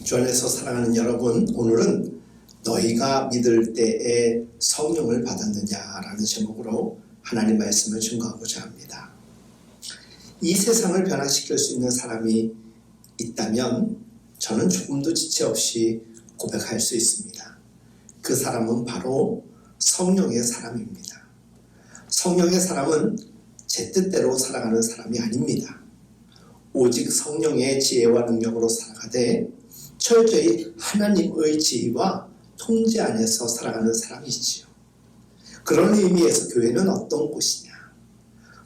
주 안에서 사랑하는 여러분, 오늘은 너희가 믿을 때에 성령을 받았느냐라는 제목으로 하나님 말씀을 증거하고자 합니다. 이 세상을 변화시킬 수 있는 사람이 있다면 저는 조금도 지체 없이 고백할 수 있습니다. 그 사람은 바로 성령의 사람입니다. 성령의 사람은 제 뜻대로 살아가는 사람이 아닙니다. 오직 성령의 지혜와 능력으로 살아가되 철저히 하나님의 지혜와 통제 안에서 살아가는 사람이지요. 그런 의미에서 교회는 어떤 곳이냐?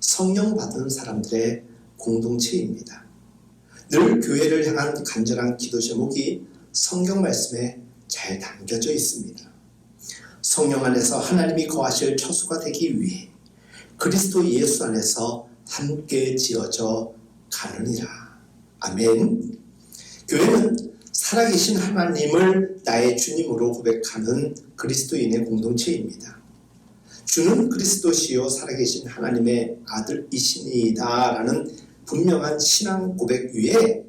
성령 받은 사람들의 공동체입니다. 늘 교회를 향한 간절한 기도 제목이 성경 말씀에 잘 담겨져 있습니다. 성령 안에서 하나님이 거하실 처소가 되기 위해 그리스도 예수 안에서 함께 지어져 가느니라. 아멘. 교회는 살아계신 하나님을 나의 주님으로 고백하는 그리스도인의 공동체입니다. 주는 그리스도시요 살아계신 하나님의 아들이시니이다 라는 분명한 신앙 고백 위에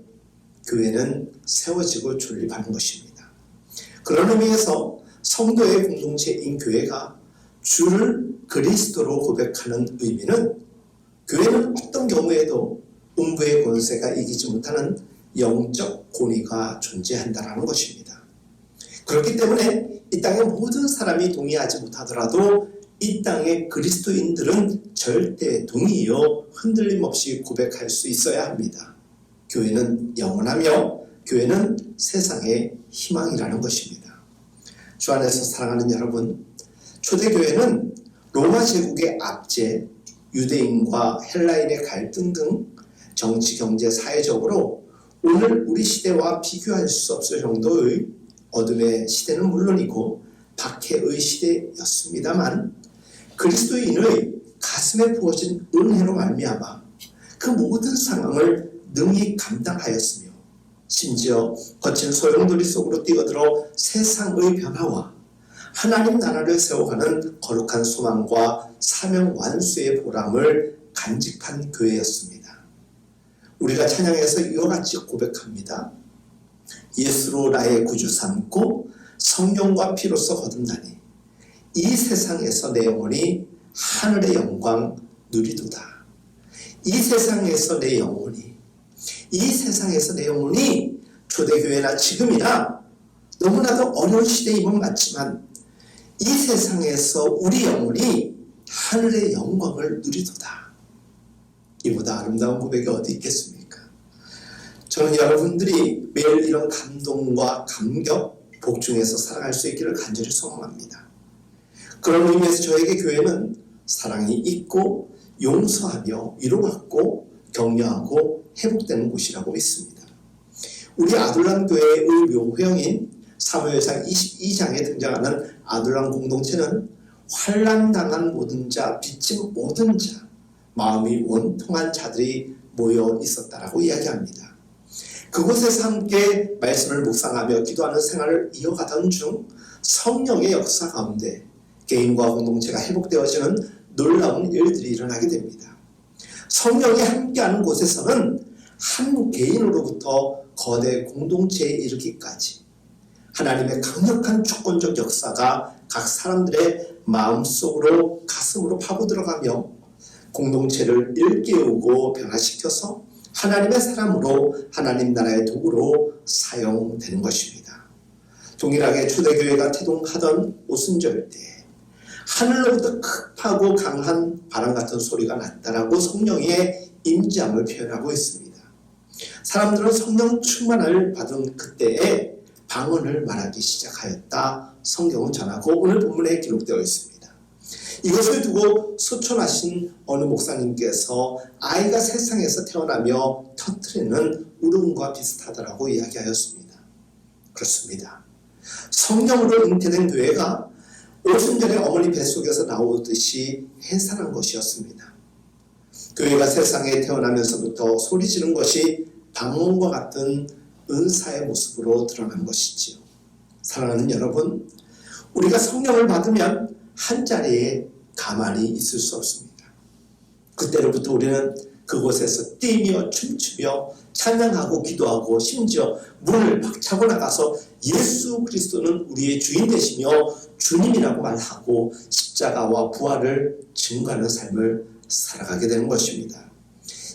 교회는 세워지고 존립하는 것입니다. 그런 의미에서 성도의 공동체인 교회가 주를 그리스도로 고백하는 의미는 교회는 어떤 경우에도 음부의 권세가 이기지 못하는 영적 권위가 존재한다는 것입니다. 그렇기 때문에 이 땅의 모든 사람이 동의하지 못하더라도 이 땅의 그리스도인들은 절대 동의요 흔들림 없이 고백할 수 있어야 합니다. 교회는 영원하며 교회는 세상의 희망이라는 것입니다. 주 안에서 사랑하는 여러분, 초대교회는 로마 제국의 압제, 유대인과 헬라인의 갈등 등 정치, 경제, 사회적으로 오늘 우리 시대와 비교할 수 없을 정도의 어둠의 시대는 물론이고 박해의 시대였습니다만 그리스도인의 가슴에 부어진 은혜로 말미암아 그 모든 상황을 능히 감당하였으며 심지어 거친 소용돌이 속으로 뛰어들어 세상의 변화와 하나님 나라를 세워가는 거룩한 소망과 사명 완수의 보람을 간직한 교회였습니다. 우리가 찬양에서 이와 같이 고백합니다. 예수로 나의 구주 삼고 성령과 피로써 거듭나니 이 세상에서 내 영혼이 하늘의 영광 누리도다. 이 세상에서 내 영혼이 초대교회나 지금이나 너무나도 어려운 시대임은 맞지만 이 세상에서 우리 영혼이 하늘의 영광을 누리도다. 이보다 아름다운 고백이 어디 있겠습니까? 저는 여러분들이 매일 이런 감동과 감격, 복 중에서 살아갈 수 있기를 간절히 소망합니다. 그런 의미에서 저에게 교회는 사랑이 있고 용서하며 위로받고 격려하고 회복되는 곳이라고 믿습니다. 우리 아둘람 교회의 묘형인 사무엘상 22장에 등장하는 아둘람 공동체는 환난당한 모든 자, 빚진 모든 자, 마음이 원통한 자들이 모여 있었다라고 이야기합니다. 그곳에서 함께 말씀을 묵상하며 기도하는 생활을 이어가던 중 성령의 역사 가운데 개인과 공동체가 회복되어지는 놀라운 일들이 일어나게 됩니다. 성령이 함께하는 곳에서는 한 개인으로부터 거대 공동체에 이르기까지 하나님의 강력한 주권적 역사가 각 사람들의 마음속으로 가슴으로 파고들어가며 공동체를 일깨우고 변화시켜서 하나님의 사람으로 하나님 나라의 도구로 사용되는 것입니다. 동일하게 초대교회가 태동하던 오순절 때 하늘로부터 급하고 강한 바람 같은 소리가 났다라고 성령의 임재함을 표현하고 있습니다. 사람들은 성령 충만을 받은 그때에 방언을 말하기 시작하였다. 성경은 전하고 오늘 본문에 기록되어 있습니다. 이것을 두고 소천하신 어느 목사님께서 아이가 세상에서 태어나며 터뜨리는 울음과 비슷하다라고 이야기하였습니다. 그렇습니다. 성령으로 잉태된 교회가 오순절에 어머니 뱃속에서 나오듯이 해산한 것이었습니다. 교회가 세상에 태어나면서부터 소리지른 것이 방언과 같은 은사의 모습으로 드러난 것이지요. 사랑하는 여러분, 우리가 성령을 받으면 한자리에 가만히 있을 수 없습니다. 그때로부터 우리는 그곳에서 뛰며 춤추며 찬양하고 기도하고 심지어 문을 박차고 나가서 예수 그리스도는 우리의 주인 되시며 주님이라고 말하고 십자가와 부활을 증거하는 삶을 살아가게 되는 것입니다.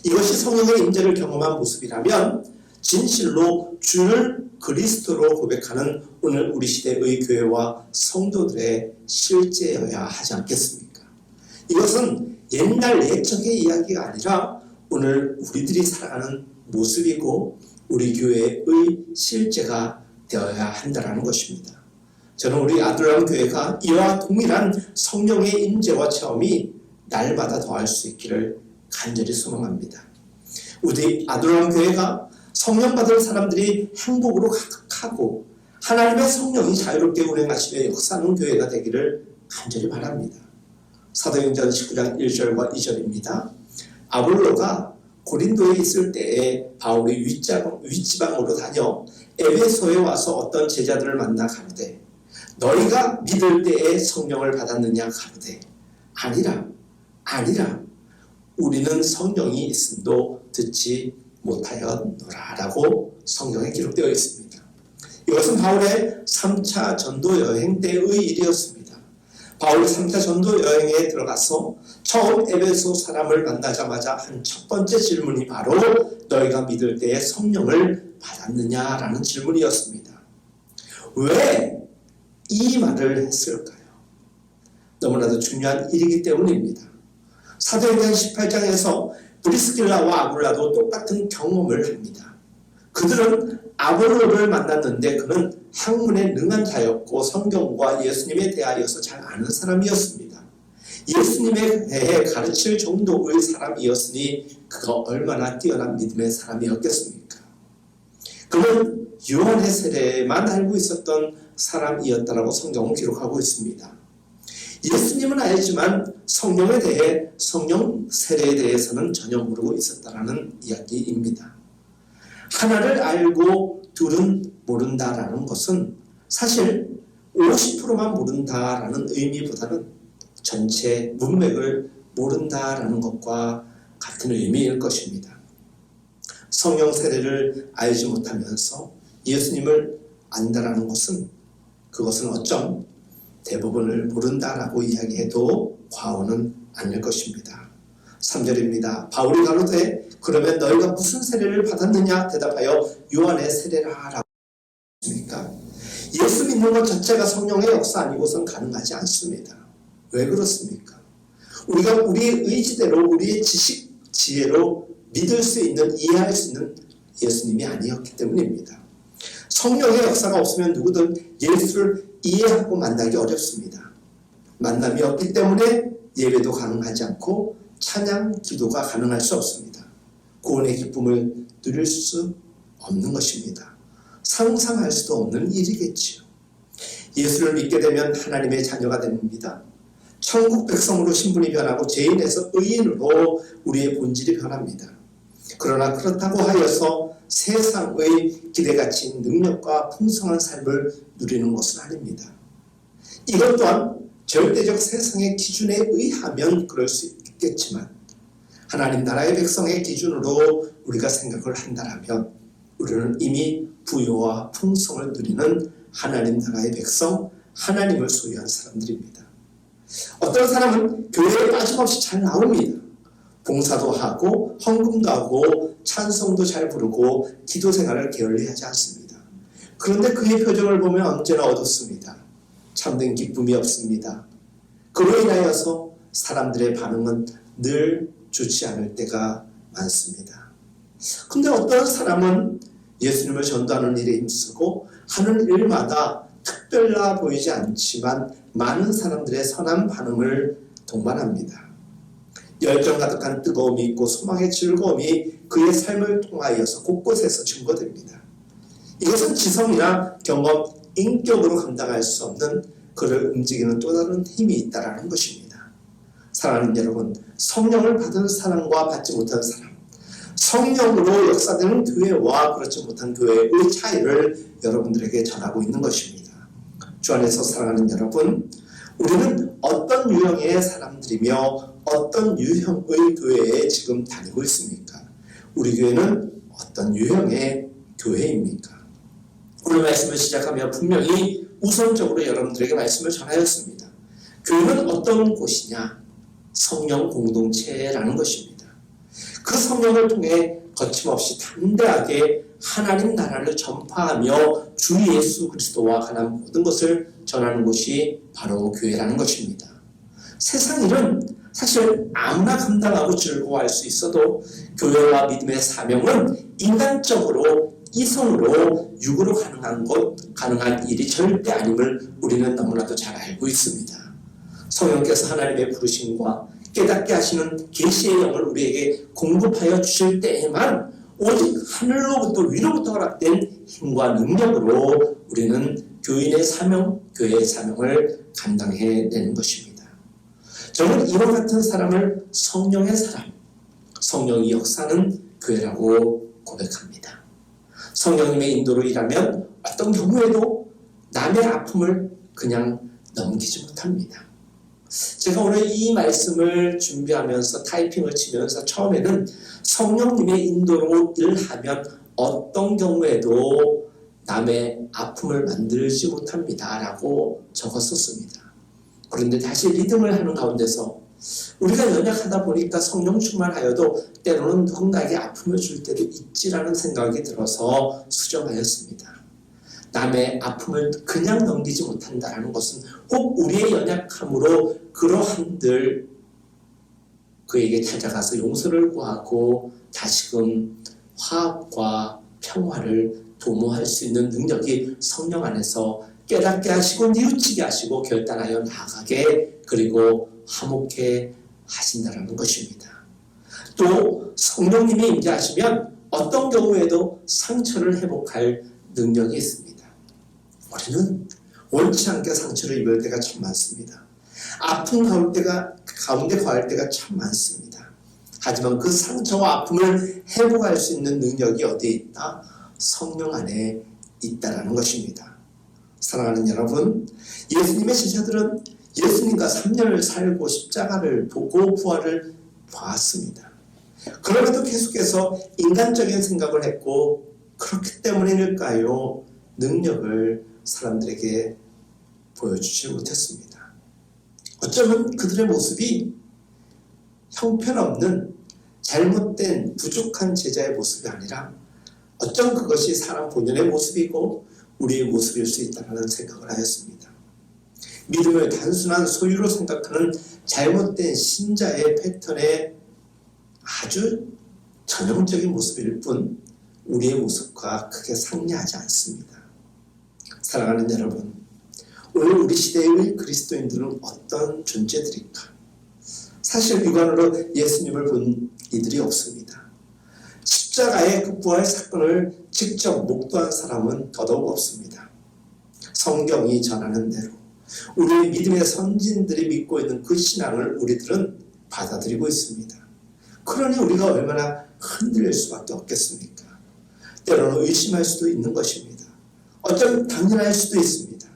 이것이 성령의 임재를 경험한 모습이라면 진실로 주를 그리스도로 고백하는 오늘 우리 시대의 교회와 성도들의 실제여야 하지 않겠습니까? 이것은 옛날 옛적의 이야기가 아니라 오늘 우리들이 살아가는 모습이고 우리 교회의 실제가 되어야 한다는 것입니다. 저는 우리 아들람 교회가 이와 동일한 성령의 임재와 체험이 날마다 더할 수 있기를 간절히 소망합니다. 우리 아들람 교회가 성령 받은 사람들이 행복으로 가득하고 하나님의 성령이 자유롭게 운행하시며 역사하는 교회가 되기를 간절히 바랍니다. 사도행전 19장 1절과 2절입니다. 아볼로가 고린도에 있을 때에 바울이 윗지방으로 다녀 에베소에 와서 어떤 제자들을 만나 가로되 너희가 믿을 때에 성령을 받았느냐 가로되 아니라 우리는 성령이 있음도 듣지 못하였노라 라고 성경에 기록되어 있습니다. 이것은 바울의 3차 전도 여행 때의 일이었습니다. 바울이 3차 전도 여행에 들어가서 처음 에베소 사람을 만나자마자 한 첫 번째 질문이 바로 너희가 믿을 때에 성령을 받았느냐라는 질문이었습니다. 왜 이 말을 했을까요? 너무나도 중요한 일이기 때문입니다. 사도행전 18장에서 브리스길라와 아굴라도 똑같은 경험을 합니다. 그들은 아볼로를 만났는데 그는 학문에 능한 자였고 성경과 예수님에 대하여서 잘 아는 사람이었습니다. 예수님에 대해 가르칠 정도의 사람이었으니 그가 얼마나 뛰어난 믿음의 사람이었겠습니까? 그는 요한의 세례만 알고 있었던 사람이었다라고 성경은 기록하고 있습니다. 예수님은 알지만 성령에 대해 성령 세례에 대해서는 전혀 모르고 있었다라는 이야기입니다. 하나를 알고 둘은 모른다라는 것은 사실 50%만 모른다라는 의미보다는 전체 문맥을 모른다라는 것과 같은 의미일 것입니다. 성령 세례를 알지 못하면서 예수님을 안다라는 것은 그것은 어쩜 대부분을 모른다라고 이야기해도 과언은 아닐 것입니다. 3절입니다. 바울이 가로되 그러면 너희가 무슨 세례를 받았느냐 대답하여 요한의 세례라 라고 했습니까? 예수 믿는 것 자체가 성령의 역사 아니고선 가능하지 않습니다. 왜 그렇습니까? 우리가 우리의 의지대로 우리의 지식, 지혜로 믿을 수 있는, 이해할 수 있는 예수님이 아니었기 때문입니다. 성령의 역사가 없으면 누구든 예수를 이해하고 만나기 어렵습니다. 만남이 없기 때문에 예배도 가능하지 않고 찬양, 기도가 가능할 수 없습니다. 구원의 기쁨을 누릴 수 없는 것입니다. 상상할 수도 없는 일이겠지요. 예수를 믿게 되면 하나님의 자녀가 됩니다. 천국 백성으로 신분이 변하고 죄인에서 의인으로 우리의 본질이 변합니다. 그러나 그렇다고 하여서 세상의 기대가치인 능력과 풍성한 삶을 누리는 것은 아닙니다. 이것 또한 절대적 세상의 기준에 의하면 그럴 수 있겠지만 하나님 나라의 백성의 기준으로 우리가 생각을 한다면 우리는 이미 부요와 풍성을 누리는 하나님 나라의 백성, 하나님을 소유한 사람들입니다. 어떤 사람은 교회에 빠짐없이 잘 나옵니다. 봉사도 하고 헌금도 하고 찬송도 잘 부르고 기도 생활을 게을리하지 않습니다. 그런데 그의 표정을 보면 언제나 어둡습니다. 참된 기쁨이 없습니다. 그로 인하여서 사람들의 반응은 늘 좋지 않을 때가 많습니다. 근데 어떤 사람은 예수님을 전도하는 일에 힘쓰고 하는 일마다 특별나 보이지 않지만 많은 사람들의 선한 반응을 동반합니다. 열정 가득한 뜨거움이 있고 소망의 즐거움이 그의 삶을 통하여서 곳곳에서 증거됩니다. 이것은 지성이나 경험, 인격으로 감당할 수 없는 그를 움직이는 또 다른 힘이 있다는 것입니다. 사랑하는 여러분, 성령을 받은 사람과 받지 못한 사람, 성령으로 역사되는 교회와 그렇지 못한 교회의 차이를 여러분들에게 전하고 있는 것입니다. 주 안에서 사랑하는 여러분, 우리는 어떤 유형의 사람들이며 어떤 유형의 교회에 지금 다니고 있습니까? 우리 교회는 어떤 유형의 교회입니까? 오늘 말씀을 시작하며 분명히 우선적으로 여러분들에게 말씀을 전하였습니다. 교회는 어떤 곳이냐? 성령 공동체라는 것입니다. 그 성령을 통해 거침없이 담대하게 하나님 나라를 전파하며 주 예수 그리스도와 관한 모든 것을 전하는 곳이 바로 교회라는 것입니다. 세상 일은 사실 아무나 감당하고 즐거워할 수 있어도 교회와 믿음의 사명은 인간적으로 이성으로 육으로 가능한 일이 절대 아님을 우리는 너무나도 잘 알고 있습니다. 성령께서 하나님의 부르심과 깨닫게 하시는 계시의 영을 우리에게 공급하여 주실 때에만 오직 하늘로부터 위로부터 허락된 힘과 능력으로 우리는 교인의 사명, 교회의 사명을 감당해내는 것입니다. 저는 이와 같은 사람을 성령의 사람, 성령이 역사는 교회라고 고백합니다. 성령님의 인도로 일하면 어떤 경우에도 남의 아픔을 그냥 넘기지 못합니다. 제가 오늘 이 말씀을 준비하면서 타이핑을 치면서 처음에는 성령님의 인도로 일하면 어떤 경우에도 남의 아픔을 만들지 못합니다 라고 적었었습니다. 그런데 다시 리듬을 하는 가운데서 우리가 연약하다 보니까 성령 충만하여도 때로는 누군가에게 아픔을 줄 때도 있지라는 생각이 들어서 수정하였습니다. 남의 아픔을 그냥 넘기지 못한다는 것은 혹 우리의 연약함으로 그러한들 그에게 찾아가서 용서를 구하고 다시금 화합과 평화를 도모할 수 있는 능력이 성령 안에서 깨닫게 하시고 뉘우치게 하시고 결단하여 나아가게 그리고 화목해 하신다는 것입니다. 또 성령님이 임재하시면 어떤 경우에도 상처를 회복할 능력이 있습니다. 우리는 원치 않게 상처를 입을 때가 참 많습니다. 아픈 가운데 거할 때가 참 많습니다. 하지만 그 상처와 아픔을 회복할 수 있는 능력이 어디에 있다? 성령 안에 있다라는 것입니다. 사랑하는 여러분, 예수님의 제자들은 예수님과 3년을 살고 십자가를 보고 부활을 보았습니다. 그럼에도 계속해서 인간적인 생각을 했고 그렇기 때문일까요? 능력을 사람들에게 보여주지 못했습니다. 어쩌면 그들의 모습이 형편없는 잘못된 부족한 제자의 모습이 아니라 어쩜 그것이 사람 본연의 모습이고 우리의 모습일 수 있다는 생각을 하였습니다. 믿음을 단순한 소유로 생각하는 잘못된 신자의 패턴의 아주 전형적인 모습일 뿐 우리의 모습과 크게 상이하지 않습니다. 사랑하는 여러분, 오늘 우리 시대의 그리스도인들은 어떤 존재들일까? 사실 육안으로 예수님을 본 이들이 없습니다. 십자가의 그 부활 사건을 직접 목도한 사람은 더더욱 없습니다. 성경이 전하는 대로 우리의 믿음의 선진들이 믿고 있는 그 신앙을 우리들은 받아들이고 있습니다. 그러니 우리가 얼마나 흔들릴 수밖에 없겠습니까? 때로는 의심할 수도 있는 것입니다. 어쩌면 당연할 수도 있습니다.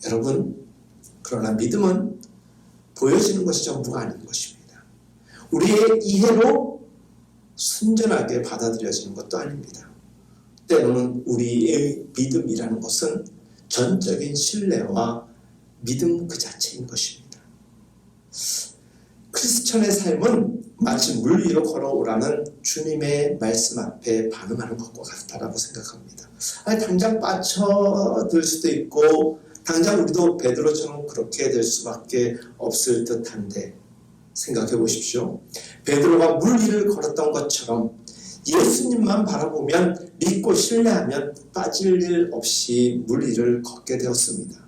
여러분, 그러나 믿음은 보여지는 것이 전부가 아닌 것입니다. 우리의 이해로 순전하게 받아들여지는 것도 아닙니다. 때로는 우리의 믿음이라는 것은 전적인 신뢰와 믿음 그 자체인 것입니다. 크리스천의 삶은 마치 물 위로 걸어오라는 주님의 말씀 앞에 반응하는 것과 같다라고 생각합니다. 당장 빠져들 수도 있고 당장 우리도 베드로처럼 그렇게 될 수밖에 없을 듯한데 생각해 보십시오. 베드로가 물 위를 걸었던 것처럼 예수님만 바라보면 믿고 신뢰하면 빠질 일 없이 물 위를 걷게 되었습니다.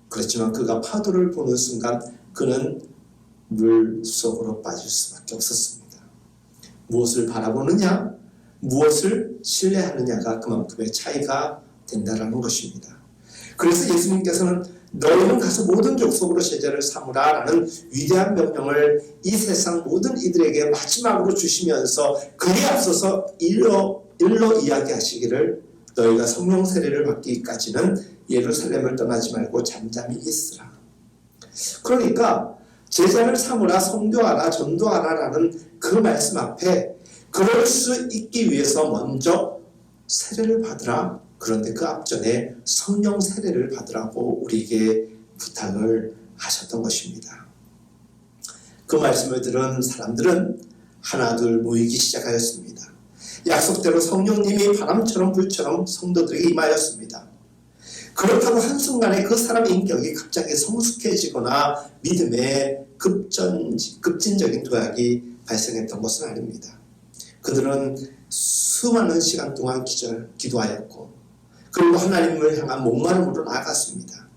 그렇지만 그가 파도를 보는 순간 그는 물 속으로 빠질 수밖에 없었습니다. 무엇을 바라보느냐, 무엇을 신뢰하느냐가 그만큼의 차이가 된다는 것입니다. 그래서 예수님께서는 너희는 가서 모든 족속으로 제자를 삼으라 라는 위대한 명령을 이 세상 모든 이들에게 마지막으로 주시면서 그에 앞서서 일러 이야기하시기를 너희가 성령 세례를 받기까지는 예루살렘을 떠나지 말고 잠잠히 있으라. 그러니까 제자를 삼으라, 선교하라, 전도하라라는 그 말씀 앞에 그럴 수 있기 위해서 먼저 세례를 받으라. 그런데 그 앞전에 성령 세례를 받으라고 우리에게 부탁을 하셨던 것입니다. 그 말씀을 들은 사람들은 하나둘 모이기 시작하였습니다. 약속대로 성령님이 바람처럼 불처럼 성도들에게 임하였습니다. 그렇다고 한순간에 그 사람의 인격이 갑자기 성숙해지거나 믿음의 급진적인 도약이 발생했던 것은 아닙니다. 그들은 수많은 시간 동안 기도하였고 그리고 하나님을 향한 목마름으로 나아갔습니다.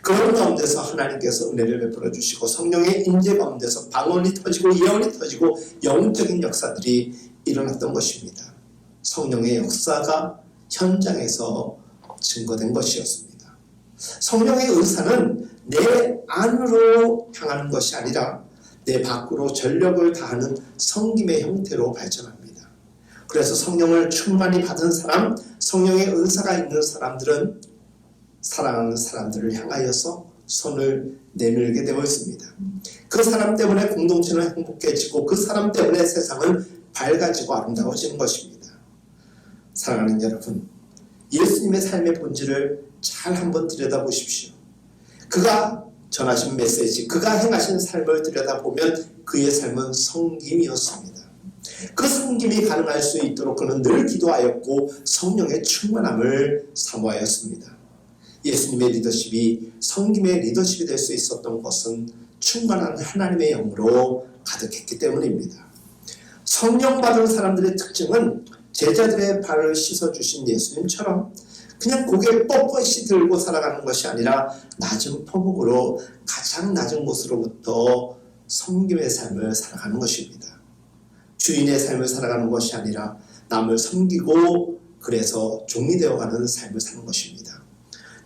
그런 가운데서 하나님께서 은혜를 베풀어 주시고 성령의 임재 가운데서 방언이 터지고 예언이 터지고 영적인 역사들이 일어났던 것입니다. 성령의 역사가 현장에서 증거된 것이었습니다. 성령의 의사는 내 안으로 향하는 것이 아니라 내 밖으로 전력을 다하는 섬김의 형태로 발전합니다. 그래서 성령을 충만히 받은 사람, 성령의 은사가 있는 사람들은 사랑하는 사람들을 향하여서 손을 내밀게 되어 있습니다. 그 사람 때문에 공동체는 행복해지고 그 사람 때문에 세상은 밝아지고 아름다워지는 것입니다. 사랑하는 여러분, 예수님의 삶의 본질을 잘 한번 들여다보십시오. 그가 전하신 메시지, 그가 행하신 삶을 들여다보면 그의 삶은 성김이었습니다. 그 성김이 가능할 수 있도록 그는 늘 기도하였고 성령의 충만함을 사모하였습니다. 예수님의 리더십이 성김의 리더십이 될 수 있었던 것은 충만한 하나님의 영으로 가득했기 때문입니다. 성령 받은 사람들의 특징은 제자들의 발을 씻어주신 예수님처럼 그냥 고개를 뻣뻣이 들고 살아가는 것이 아니라 낮은 포목으로 가장 낮은 곳으로부터 섬김의 삶을 살아가는 것입니다. 주인의 삶을 살아가는 것이 아니라 남을 섬기고 그래서 종이 되어가는 삶을 사는 것입니다.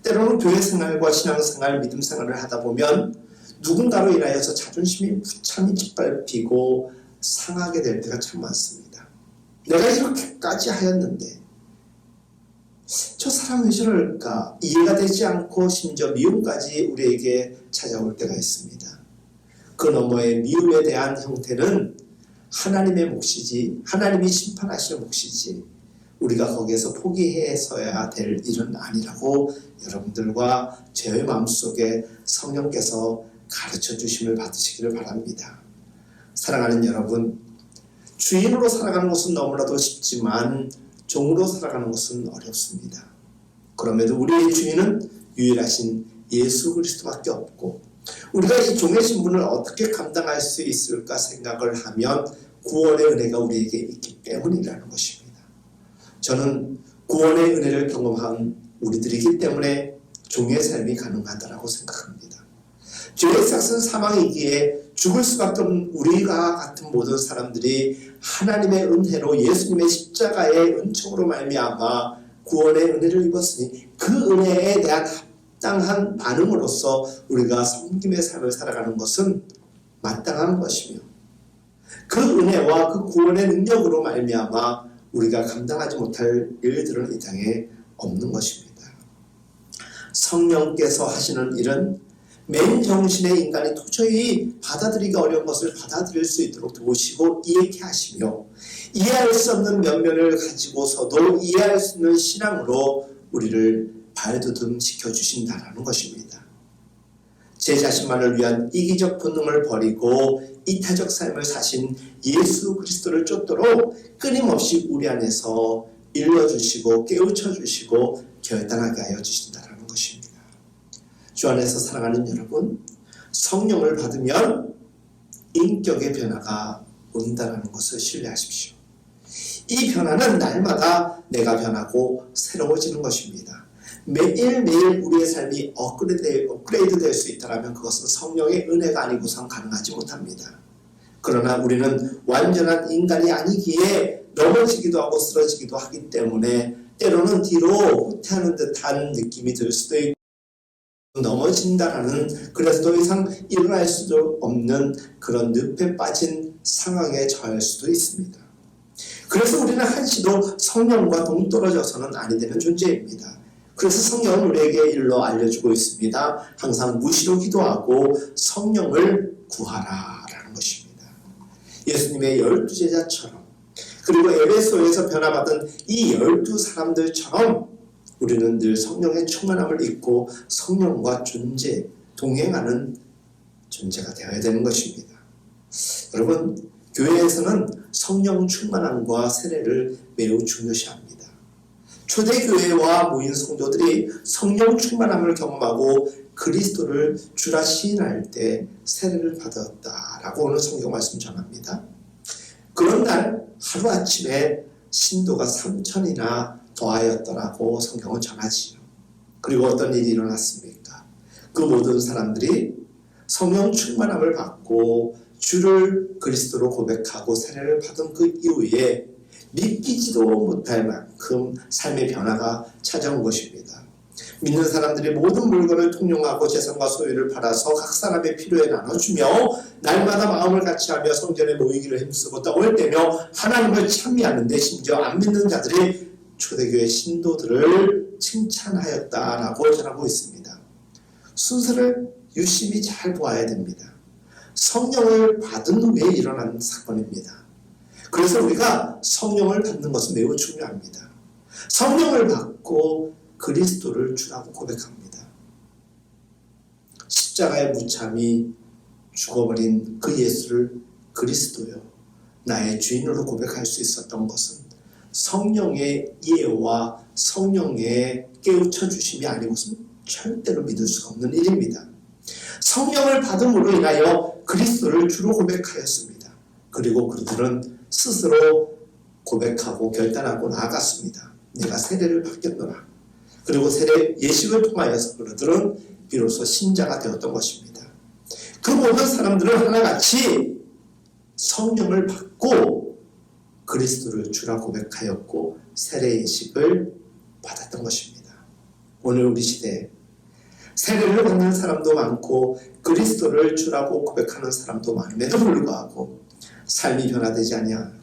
때로는 교회 생활과 신앙생활, 믿음 생활을 하다 보면 누군가로 인하여서 자존심이 부참히 짓밟히고 상하게 될 때가 참 많습니다. 내가 이렇게까지 하였는데 저 사람 왜 저럴까? 이해가 되지 않고 심지어 미움까지 우리에게 찾아올 때가 있습니다. 그 너머의 미움에 대한 형태는 하나님의 몫이지, 하나님이 심판하시는 몫이지 우리가 거기에서 포기해서야 될 일은 아니라고 여러분들과 제 마음속에 성령께서 가르쳐 주심을 받으시기를 바랍니다. 사랑하는 여러분, 주인으로 살아가는 것은 너무나도 쉽지만 종으로 살아가는 것은 어렵습니다. 그럼에도 우리의 주인은 유일하신 예수 그리스도밖에 없고 우리가 이 종의 신분을 어떻게 감당할 수 있을까 생각을 하면 구원의 은혜가 우리에게 있기 때문이라는 것입니다. 저는 구원의 은혜를 경험한 우리들이기 때문에 종의 삶이 가능하다고 생각합니다. 죄의 삭은 사망이기에 죽을 수밖에 없는 우리가 같은 모든 사람들이 하나님의 은혜로 예수님의 십자가의 은총으로 말미암아 구원의 은혜를 입었으니 그 은혜에 대한 합당한 반응으로서 우리가 섬김의 삶을 살아가는 것은 마땅한 것이며 그 은혜와 그 구원의 능력으로 말미암아 우리가 감당하지 못할 일들은 이 땅에 없는 것입니다. 성령께서 하시는 일은 맨정신의 인간이 도저히 받아들이기 어려운 것을 받아들일 수 있도록 도우시고 이해케 하시며 이해할 수 없는 면면을 가지고서도 이해할 수 있는 신앙으로 우리를 발돋움 시켜주신다는 것입니다. 제 자신만을 위한 이기적 본능을 버리고 이타적 삶을 사신 예수 그리스도를 쫓도록 끊임없이 우리 안에서 일러주시고 깨우쳐주시고 결단하게 하여 주신다는 것입니다. 주 안에서 사랑하는 여러분, 성령을 받으면 인격의 변화가 온다는 것을 신뢰하십시오. 이 변화는 날마다 내가 변하고 새로워지는 것입니다. 매일매일 우리의 삶이 업그레이드 될 수 있다면 그것은 성령의 은혜가 아니고선 가능하지 못합니다. 그러나 우리는 완전한 인간이 아니기에 넘어지기도 하고 쓰러지기도 하기 때문에 때로는 뒤로 후퇴하는 듯한 느낌이 들 수도 있고 넘어진다라는, 그래서 더 이상 일어날 수도 없는 그런 늪에 빠진 상황에 처할 수도 있습니다. 그래서 우리는 한시도 성령과 동떨어져서는 아니 되는 존재입니다. 그래서 성령은 우리에게 일러 알려주고 있습니다. 항상 무시로 기도하고 성령을 구하라라는 것입니다. 예수님의 12제자처럼 그리고 에베소에서 변화받은 이 12사람들처럼 우리는 늘 성령의 충만함을 입고 성령과 동행하는 존재가 되어야 되는 것입니다. 여러분, 교회에서는 성령 충만함과 세례를 매우 중요시합니다. 초대교회와 모인 성도들이 성령 충만함을 경험하고 그리스도를 주라 시인할 때 세례를 받았다라고 오늘 성경 말씀 전합니다. 그런 날 하루아침에 신도가 3,000이나 더하였더라고 성경은 전하지요. 그리고 어떤 일이 일어났습니까? 그 모든 사람들이 성령 충만함을 받고 주를 그리스도로 고백하고 세례를 받은 그 이후에 믿기지도 못할 만큼 삶의 변화가 찾아온 것입니다. 믿는 사람들이 모든 물건을 통용하고 재산과 소유를 팔아서 각 사람의 필요에 나눠주며 날마다 마음을 같이하며 성전에 모이기를 힘쓰고 떡을 떼며 하나님을 찬미하는데 심지어 안 믿는 자들이 초대교회 신도들을 칭찬하였다라고 전하고 있습니다. 순서를 유심히 잘 보아야 됩니다. 성령을 받은 후에 일어난 사건입니다. 그래서 우리가 성령을 받는 것은 매우 중요합니다. 성령을 받고 그리스도를 주라고 고백합니다. 십자가에 못 참이 죽어버린 그 예수를 그리스도요, 나의 주인으로 고백할 수 있었던 것은 성령의 이해와 성령의 깨우쳐 주심이 아니고서는 절대로 믿을 수가 없는 일입니다. 성령을 받음으로 인하여 그리스도를 주로 고백하였습니다. 그리고 그들은 스스로 고백하고 결단하고 나아갔습니다. 내가 세례를 받겠노라. 그리고 세례 예식을 통하여서 그들은 비로소 신자가 되었던 것입니다. 그 모든 사람들은 하나같이 성령을 받고 그리스도를 주라 고백하였고 세례 예식을 받았던 것입니다. 오늘 우리 시대에 세례를 받는 사람도 많고 그리스도를 주라고 고백하는 사람도 많음에도 불구하고 삶이 변화되지 아니하고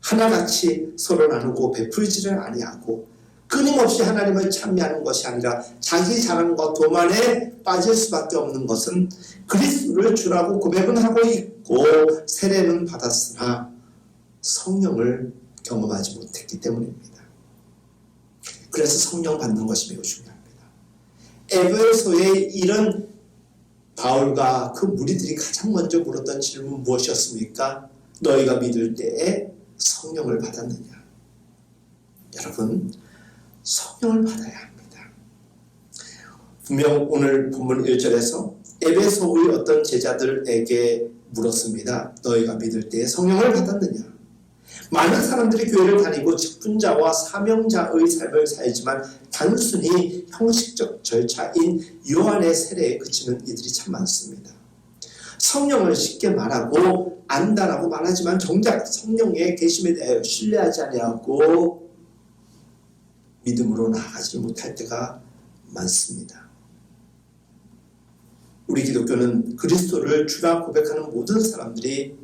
하나같이 서로 나누고 베풀지를 아니하고 끊임없이 하나님을 찬미하는 것이 아니라 자기 자랑과 도만에 빠질 수밖에 없는 것은 그리스도를 주라고 고백은 하고 있고 세례는 받았으나 성령을 경험하지 못했기 때문입니다. 그래서 성령 받는 것이 매우 중요합니다. 에베소에 이런 바울과 그 무리들이 가장 먼저 물었던 질문 무엇이었습니까? 너희가 믿을 때에 성령을 받았느냐? 여러분, 성령을 받아야 합니다. 분명 오늘 본문 1절에서 에베소의 어떤 제자들에게 물었습니다. 너희가 믿을 때에 성령을 받았느냐? 많은 사람들이 교회를 다니고 직분자와 사명자의 삶을 살지만 단순히 형식적 절차인 요한의 세례에 그치는 이들이 참 많습니다. 성령을 쉽게 말하고 안다라고 말하지만 정작 성령의 계심에 대하여 신뢰하지 아니하고 믿음으로 나아가지 못할 때가 많습니다. 우리 기독교는 그리스도를 주라 고백하는 모든 사람들이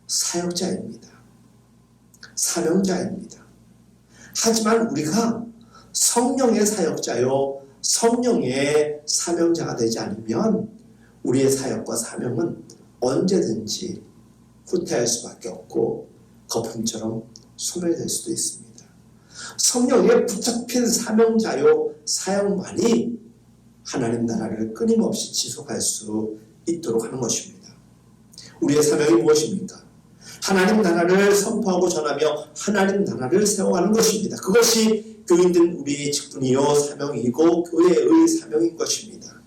사역자입니다. 사명자입니다. 하지만 우리가 성령의 사역자요 성령의 사명자가 되지 않으면 우리의 사역과 사명은 언제든지 후퇴할 수밖에 없고 거품처럼 소멸될 수도 있습니다. 성령에 붙잡힌 사명자요 사역만이 하나님 나라를 끊임없이 지속할 수 있도록 하는 것입니다. 우리의 사명이 무엇입니까? 하나님 나라를 선포하고 전하며 하나님 나라를 세워가는 것입니다. 그것이 교인된 우리의 직분이요 사명이고 교회의 사명인 것입니다.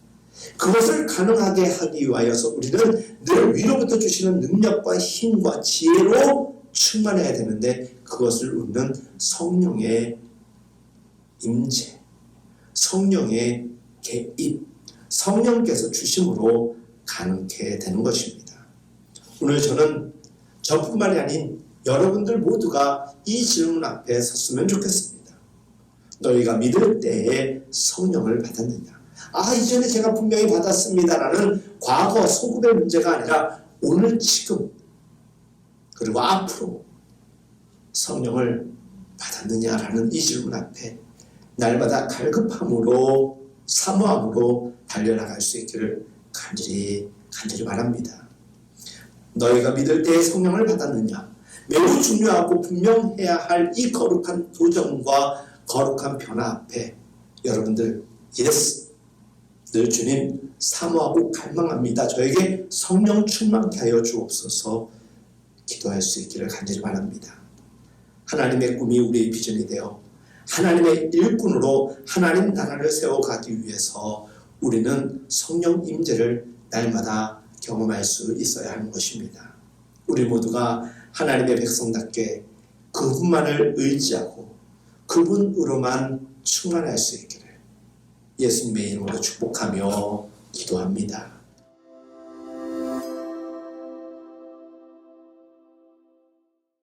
그것을 가능하게 하기 위하여서 우리는 늘 위로부터 주시는 능력과 힘과 지혜로 충만해야 되는데 그것을 우리는 성령의 임재, 성령의 개입, 성령께서 주심으로 가능케 되는 것입니다. 오늘 저는 저뿐만이 아닌 여러분들 모두가 이 질문 앞에 섰으면 좋겠습니다. 너희가 믿을 때에 성령을 받았느냐? 이전에 제가 분명히 받았습니다라는 과거 소급의 문제가 아니라 오늘 지금 그리고 앞으로 성령을 받았느냐라는 이 질문 앞에 날마다 갈급함으로 사모함으로 달려나갈 수 있기를 간절히 바랍니다. 너희가 믿을 때 성령을 받았느냐? 매우 중요하고 분명해야 할 이 거룩한 도전과 거룩한 변화 앞에 여러분들 예스, 늘 주님 사모하고 갈망합니다. 저에게 성령 충만케 하여 주옵소서 기도할 수 있기를 간절히 바랍니다. 하나님의 꿈이 우리의 비전이 되어 하나님의 일꾼으로 하나님 나라를 세워가기 위해서 우리는 성령 임재를 날마다 경험할 수 있어야 하는 것입니다. 우리 모두가 하나님의 백성답게 그분만을 의지하고 그분으로만 충만할 수 있기를 예수님의 이름으로 축복하며 기도합니다.